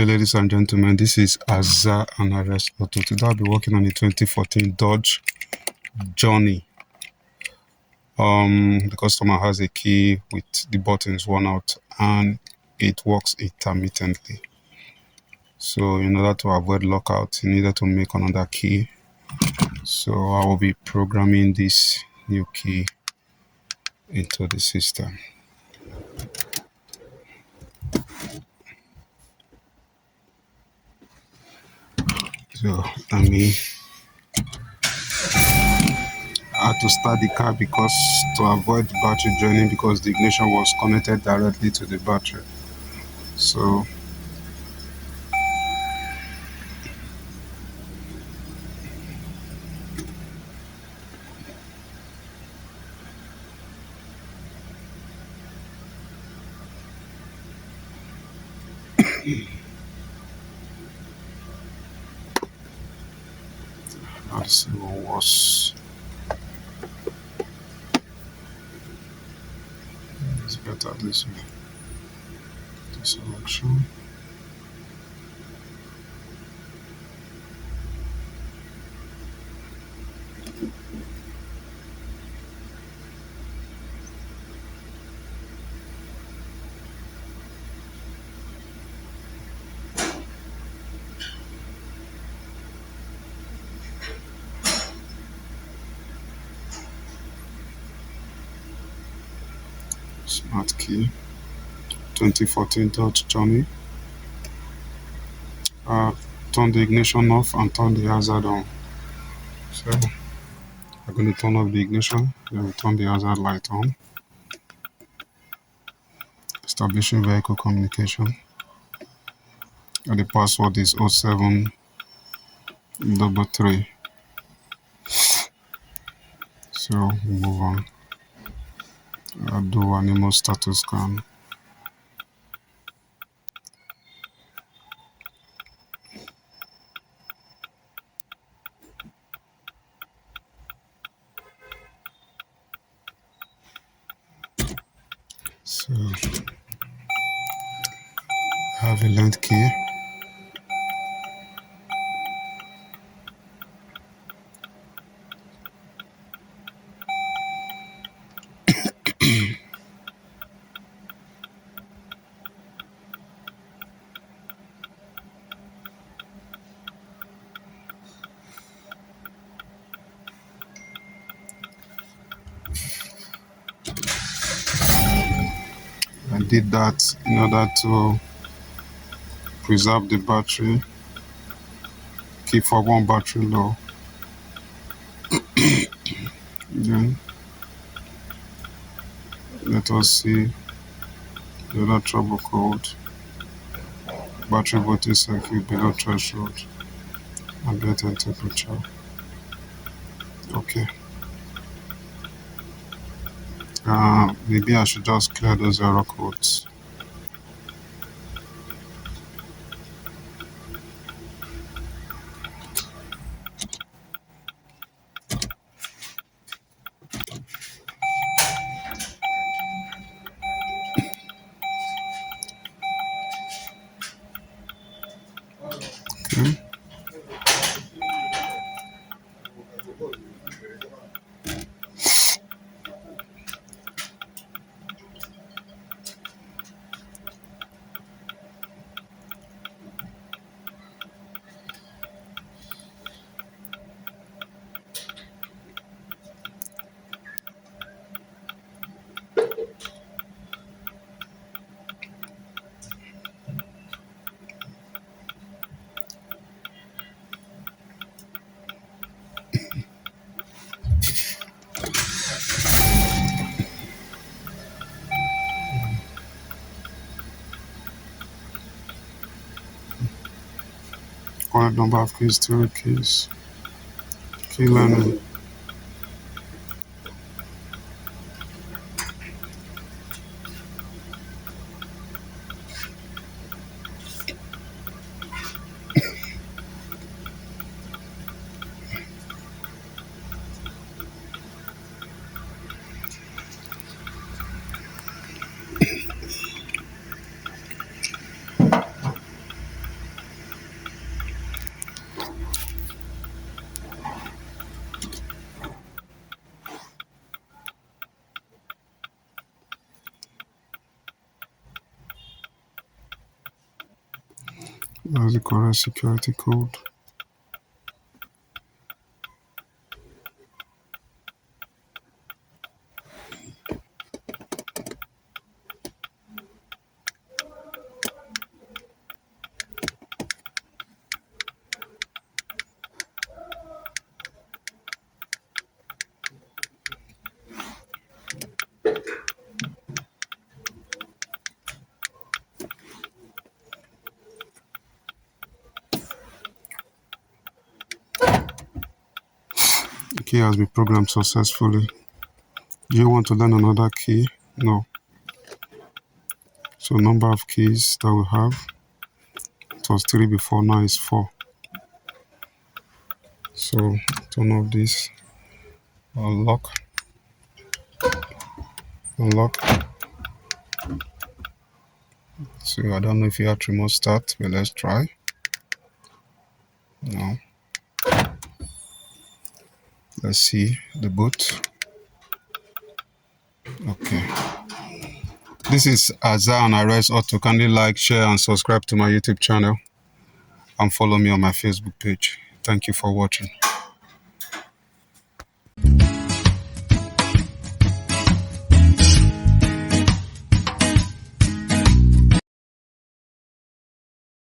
Hello, ladies and gentlemen. This is Azza and Arrest Auto. Today I'll be working on the 2014 Dodge Journey. The customer has a key with the buttons worn out and it works intermittently. So in order to avoid lockout, he needed to make another key. So I will be programming this new key into the system. So I had to start the car because to avoid the battery draining because the ignition was connected directly to the battery. So let's see what was. It's better this way. The selection. Smart key. 2014 Dodge Journey. Turn the ignition off and turn the hazard on. So I'm going to turn off the ignition, then we turn the hazard light on. Establishing vehicle communication. And the password is 0733. So move on. I'll do animal status scan. So I have a length key. I did that in order to preserve the battery, keep for one battery low. Then let us see the other trouble code. Battery voltage circuit below threshold. Ambient temperature. Okay. Maybe I should just clear those error codes. Okay. Correct number of keys, 3 keys. Key learning. That's the correct security code. The key has been programmed successfully. Do you want to learn another key? No. So number of keys that we have, it was 3 before, now is 4. So turn off this, unlock, unlock. So I don't know if you have to remote start, but let's try. No. Let's see the boot. Okay. This is Azar and Arrest Auto. Kindly like, share, and subscribe to my YouTube channel and follow me on my Facebook page. Thank you for watching.